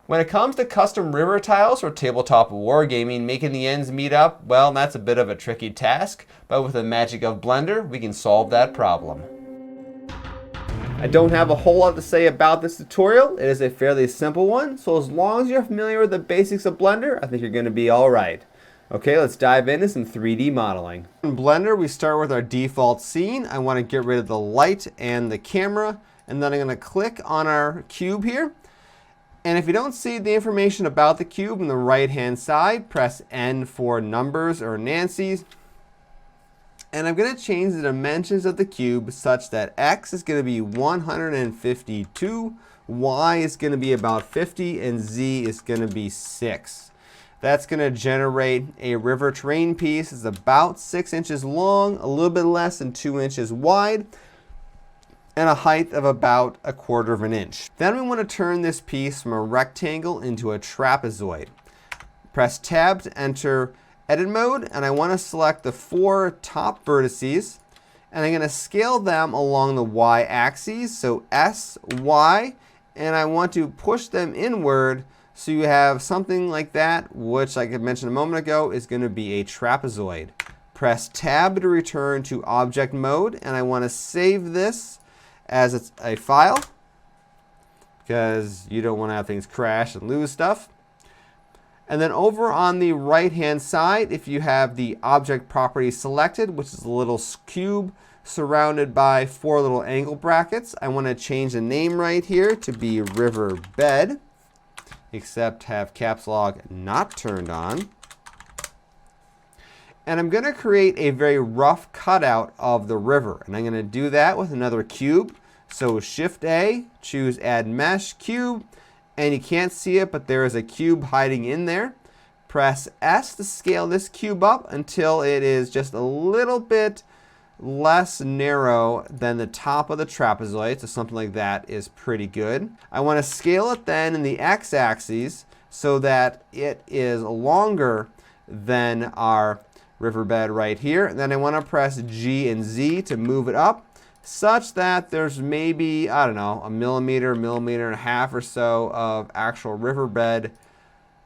When it comes to custom river tiles for tabletop wargaming, making the ends meet up, well, that's a bit of a tricky task, but with the magic of Blender, we can solve that problem. I don't have a whole lot to say about this tutorial. It is a fairly simple one, so as long as you're familiar with the basics of Blender, I think you're going to be all right. Okay, let's dive into some 3D modeling. In Blender, we start with our default scene. I want to get rid of the light and the camera, and then I'm going to click on our cube here. And if you don't see the information about the cube on the right-hand side, press N for numbers or Nancy's. And I'm going to change the dimensions of the cube such that X is going to be 152, Y is going to be about 50, and Z is going to be 6. That's going to generate a river terrain piece. It's about 6 inches long, a little bit less than 2 inches wide, and a height of about 1/4 inch. Then we want to turn this piece from a rectangle into a trapezoid. Press Tab to enter edit mode, and I want to select the 4 top vertices, and I'm going to scale them along the Y axis, so S, Y, and I want to push them inward so you have something like that, which like I mentioned a moment ago is going to be a trapezoid. Press Tab to return to object mode, and I want to save this as a file because you don't want to have things crash and lose stuff. And then over on the right hand side, if you have the object property selected, which is a little cube surrounded by 4 little angle brackets, I want to change the name right here to be river bed, except have caps lock not turned on. And I'm going to create a very rough cutout of the river. And I'm going to do that with another cube. So Shift A, choose Add Mesh Cube. And you can't see it, but there is a cube hiding in there. Press S to scale this cube up until it is just a little bit less narrow than the top of the trapezoid. So something like that is pretty good. I want to scale it then in the x-axis so that it is longer than our riverbed right here. And then I want to press G and Z to move it up such that there's maybe, I don't know, a millimeter and a half or so of actual riverbed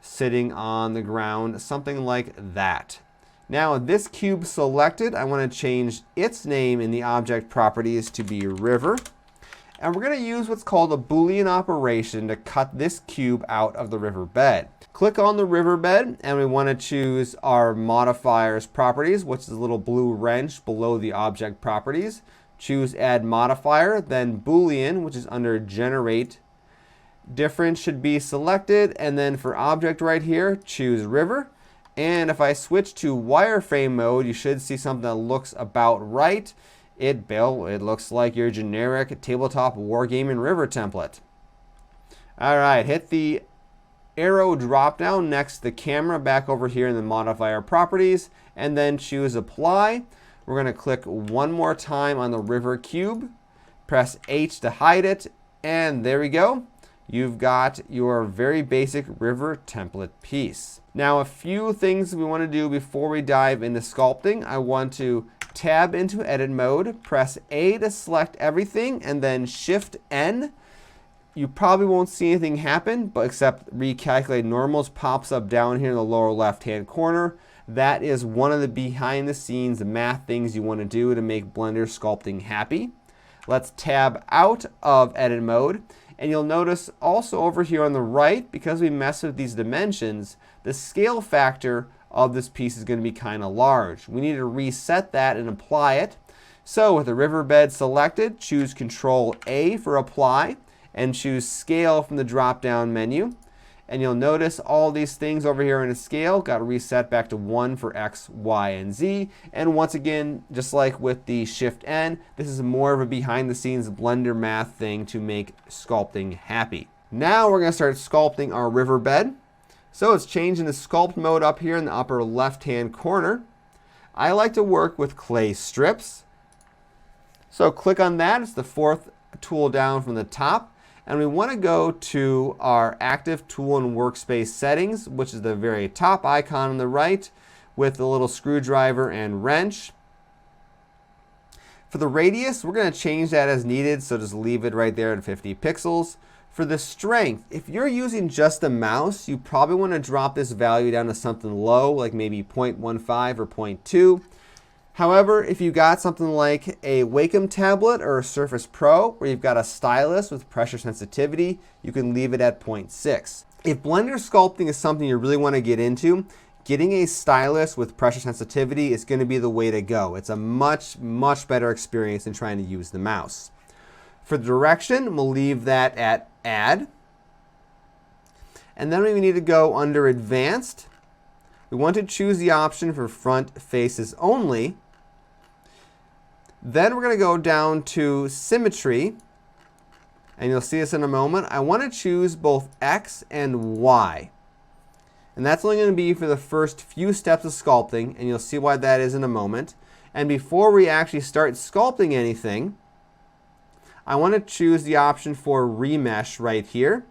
sitting on the ground, something like that. Now with this cube selected, I want to change its name in the object properties to be river. And we're going to use what's called a Boolean operation to cut this cube out of the riverbed. Click on the riverbed, and we want to choose our modifiers properties, which is a little blue wrench below the object properties. Choose Add Modifier, then Boolean, which is under Generate. Difference should be selected, and then for object right here, choose river. And if I switch to wireframe mode, you should see something that looks about right. It looks like your generic tabletop wargaming river template. All right, hit the arrow drop down next to the camera back over here in the modifier properties, and then choose Apply. We're going to click one more time on the river cube, press H to hide it, and there we go. You've got your very basic river template piece. Now a few things we want to do before we dive into sculpting. I want to tab into edit mode, press A to select everything, and then Shift N. You probably won't see anything happen, but except recalculate normals pops up down here in the lower left hand corner. That is one of the behind the scenes math things you want to do to make Blender sculpting happy. Let's tab out of edit mode. And you'll notice also over here on the right, because we mess with these dimensions, the scale factor of this piece is going to be kind of large. We need to reset that and apply it. So with the riverbed selected, choose Control A for apply and choose scale from the drop down menu. And you'll notice all these things over here in a scale got reset back to 1 for X, Y, and Z. And once again, just like with the Shift N, this is more of a behind the scenes Blender math thing to make sculpting happy. Now we're going to start sculpting our riverbed. So it's changing the sculpt mode up here in the upper left hand corner. I like to work with clay strips. So click on that. It's the 4th tool down from the top. And we want to go to our active tool and workspace settings, which is the very top icon on the right with the little screwdriver and wrench. For the radius, we're going to change that as needed, so just leave it right there at 50 pixels. For the strength, if you're using just the mouse, you probably want to drop this value down to something low, like maybe 0.15 or 0.2. However, if you got something like a Wacom tablet or a Surface Pro, where you've got a stylus with pressure sensitivity, you can leave it at 0.6. If Blender sculpting is something you really want to get into, getting a stylus with pressure sensitivity is going to be the way to go. It's a much, much better experience than trying to use the mouse. For the direction, we'll leave that at Add. And then we need to go under Advanced. We want to choose the option for front faces only. Then we're going to go down to Symmetry. And you'll see this in a moment. I want to choose both X and Y. And that's only going to be for the first few steps of sculpting, and you'll see why that is in a moment. And before we actually start sculpting anything, I want to choose the option for Remesh right here.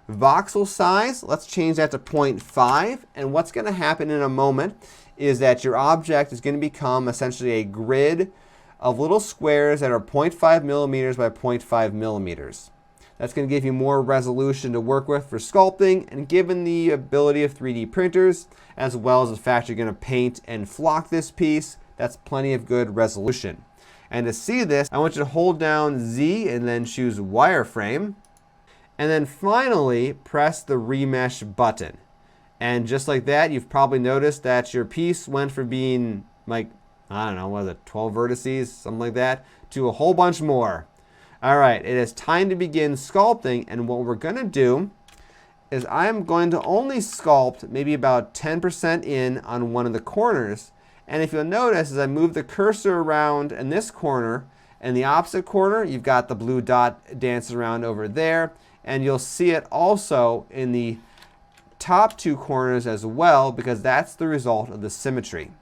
Voxel size, let's change that to 0.5. And what's going to happen in a moment is that your object is going to become essentially a grid of little squares that are 0.5 millimeters by 0.5 millimeters. That's going to give you more resolution to work with for sculpting, and given the ability of 3D printers, as well as the fact you're going to paint and flock this piece, that's plenty of good resolution. And to see this, I want you to hold down Z and then choose Wireframe. And then finally, press the Remesh button. And just like that, you've probably noticed that your piece went from being like, I don't know, what is it, 12 vertices, something like that, to a whole bunch more. All right, it is time to begin sculpting, and what we're going to do is I'm going to only sculpt maybe about 10% in on one of the corners. And if you'll notice, as I move the cursor around in this corner and the opposite corner, you've got the blue dot dancing around over there, and you'll see it also in the top two corners as well, because that's the result of the symmetry.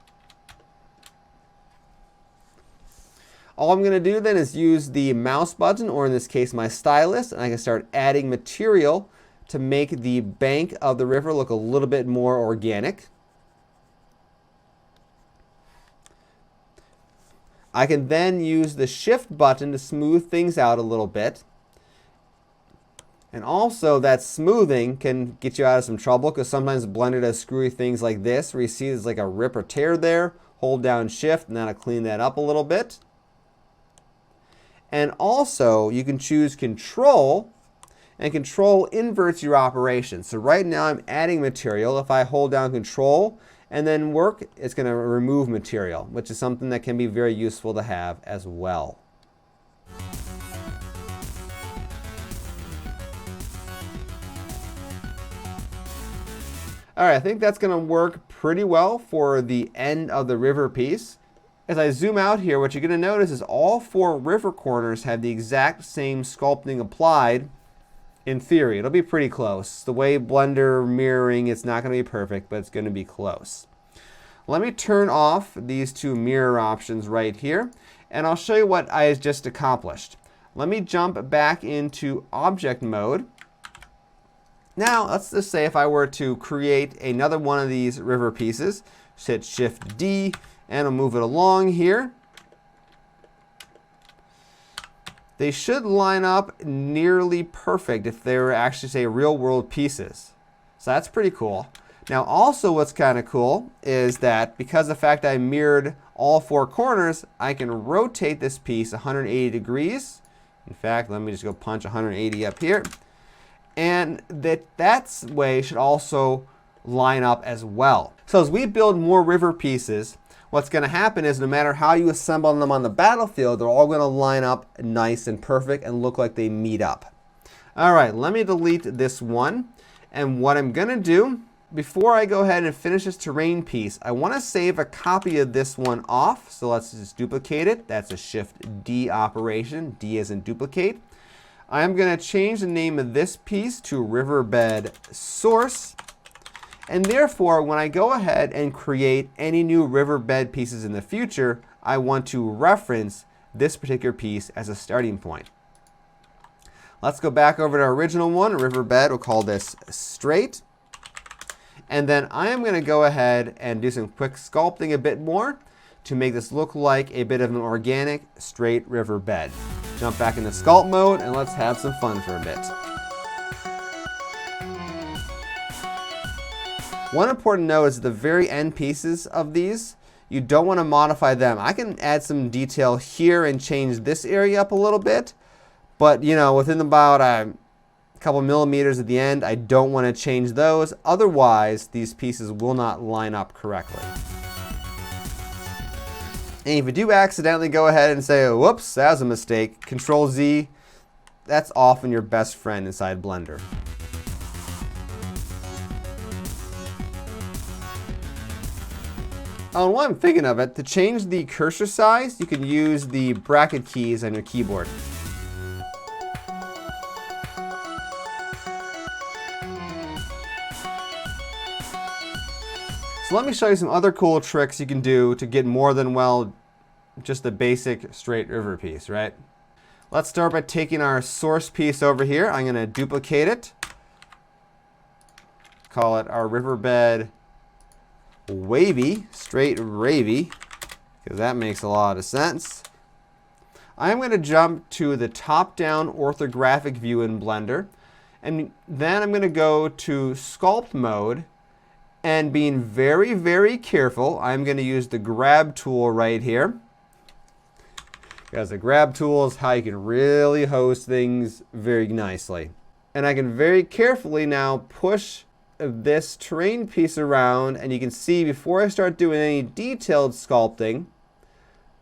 All I'm going to do then is use the mouse button, or in this case my stylus, and I can start adding material to make the bank of the river look a little bit more organic. I can then use the shift button to smooth things out a little bit. And also that smoothing can get you out of some trouble, because sometimes Blender does screwy things like this, where you see there's like a rip or tear there. Hold down shift and that'll clean that up a little bit. And also, you can choose Control, and Control inverts your operation. So right now I'm adding material. If I hold down Control and then work, it's going to remove material, which is something that can be very useful to have as well. All right, I think that's going to work pretty well for the end of the river piece. As I zoom out here, what you're going to notice is all four river corners have the exact same sculpting applied. In theory, it'll be pretty close. The way Blender mirroring, it's not going to be perfect, but it's going to be close. Let me turn off these two mirror options right here, and I'll show you what I just accomplished. Let me jump back into object mode. Now, let's just say if I were to create another one of these river pieces, just hit Shift D, and I'll move it along here. They should line up nearly perfect if they were actually, say, real world pieces. So that's pretty cool. Now also what's kind of cool is that because of the fact I mirrored all four corners, I can rotate this piece 180 degrees. In fact, let me just go punch 180 up here. And that way should also line up as well. So as we build more river pieces, what's going to happen is no matter how you assemble them on the battlefield, they're all going to line up nice and perfect and look like they meet up. All right, let me delete this one. And what I'm going to do, before I go ahead and finish this terrain piece, I want to save a copy of this one off. So let's just duplicate it. That's a Shift D operation. D as in duplicate. I'm going to change the name of this piece to Riverbed Source. And therefore, when I go ahead and create any new riverbed pieces in the future, I want to reference this particular piece as a starting point. Let's go back over to our original one, riverbed. We'll call this straight. And then I am going to go ahead and do some quick sculpting a bit more to make this look like a bit of an organic, straight riverbed. Jump back into sculpt mode and let's have some fun for a bit. One important note is the very end pieces of these, you don't want to modify them. I can add some detail here and change this area up a little bit, but you know, within about a couple millimeters at the end, I don't want to change those. Otherwise, these pieces will not line up correctly. And if you do accidentally go ahead and say, whoops, that was a mistake, Control Z, that's often your best friend inside Blender. Oh, and while I'm thinking of it, to change the cursor size, you can use the bracket keys on your keyboard. So let me show you some other cool tricks you can do to get more than, well, just a basic straight river piece, right? Let's start by taking our source piece over here. I'm going to duplicate it. Call it our riverbed wavy, straight ravy, because that makes a lot of sense. I'm going to jump to the top-down orthographic view in Blender, and then I'm going to go to sculpt mode, and being very, very careful, I'm going to use the grab tool right here. Because the grab tool is how you can really hose things very nicely. And I can very carefully now push this terrain piece around, and you can see before I start doing any detailed sculpting,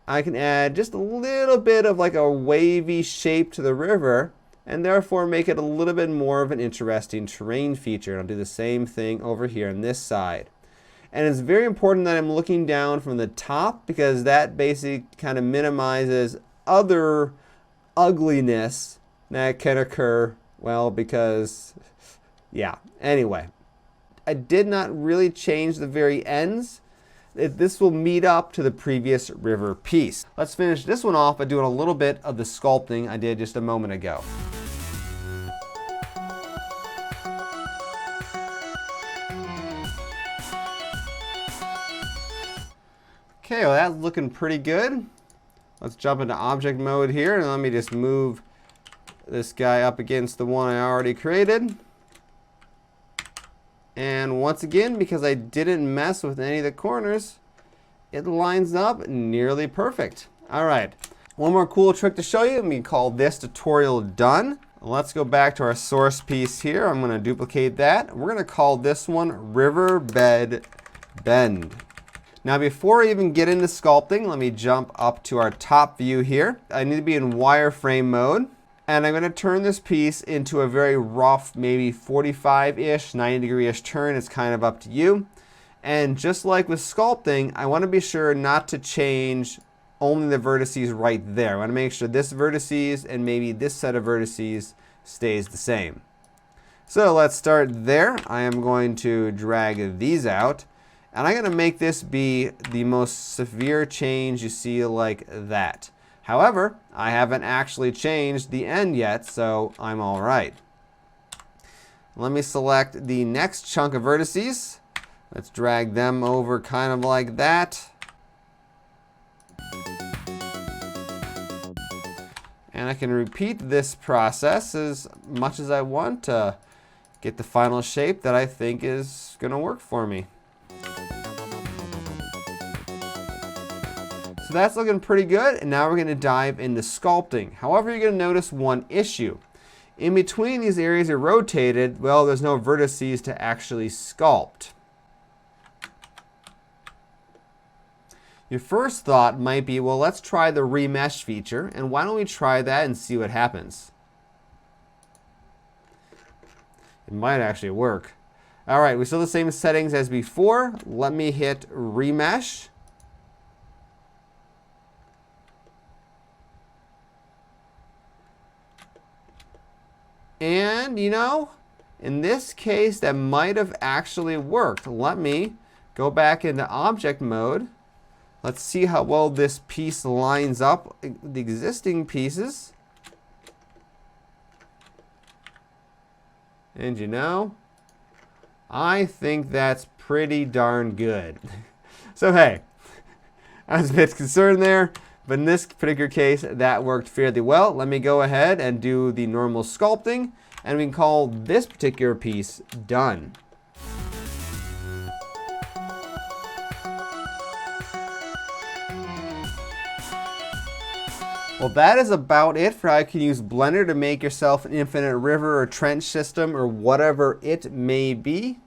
I can add just a little bit of like a wavy shape to the river, and therefore make it a little bit more of an interesting terrain feature. And I'll do the same thing over here on this side. And it's very important that I'm looking down from the top, because that basically kind of minimizes other ugliness that can occur, well, because, yeah. Anyway, I did not really change the very ends. This will meet up to the previous river piece. Let's finish this one off by doing a little bit of the sculpting I did just a moment ago. Okay, well, that's looking pretty good. Let's jump into object mode here, and let me just move this guy up against the one I already created. And once again, because I didn't mess with any of the corners, it lines up nearly perfect. All right, one more cool trick to show you, and we call this tutorial done. Let's go back to our source piece here. I'm going to duplicate that. We're going to call this one Riverbed Bend. Now, before I even get into sculpting, let me jump up to our top view here. I need to be in wireframe mode. And I'm going to turn this piece into a very rough, maybe 45-ish, 90-degree-ish turn. It's kind of up to you. And just like with sculpting, I want to be sure not to change only the vertices right there. I want to make sure this vertices and maybe this set of vertices stays the same. So let's start there. I am going to drag these out. And I'm going to make this be the most severe change you see like that. However, I haven't actually changed the end yet, so I'm all right. Let me select the next chunk of vertices. Let's drag them over kind of like that. And I can repeat this process as much as I want to get the final shape that I think is going to work for me. So that's looking pretty good, and now we're going to dive into sculpting. However, you're going to notice one issue. In between these areas are rotated, well, there's no vertices to actually sculpt. Your first thought might be, well, let's try the remesh feature, and why don't we try that and see what happens? It might actually work. All right, we still have the same settings as before. Let me hit remesh. And, you know, in this case, that might have actually worked. Let me go back into object mode. Let's see how well this piece lines up with the existing pieces. And, you know, I think that's pretty darn good. So, hey, I was a bit concerned there. But in this particular case, that worked fairly well. Let me go ahead and do the normal sculpting, and we can call this particular piece done. Well, that is about it for how you can use Blender to make yourself an infinite river or trench system or whatever it may be.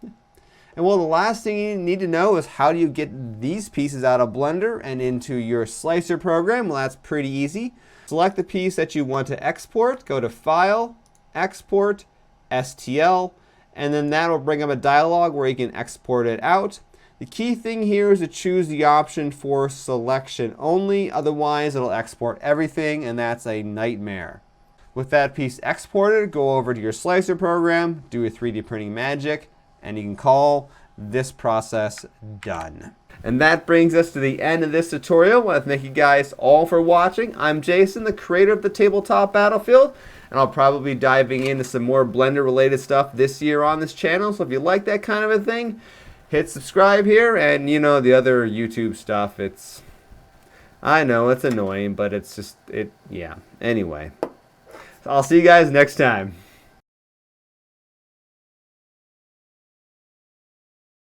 And well, the last thing you need to know is how do you get these pieces out of Blender and into your slicer program? Well, that's pretty easy. Select the piece that you want to export, go to File, Export, STL, and then that will bring up a dialog where you can export it out. The key thing here is to choose the option for selection only, otherwise it'll export everything, and that's a nightmare. With that piece exported, go over to your slicer program, do a 3D printing magic, and you can call this process done. And that brings us to the end of this tutorial. I want to thank you guys all for watching. I'm Jason, the creator of the Tabletop Battlefield, and I'll probably be diving into some more Blender related stuff this year on this channel. So if you like that kind of a thing, hit subscribe here, and you know, the other YouTube stuff, I know it's annoying, but it's just, yeah. Anyway, so I'll see you guys next time.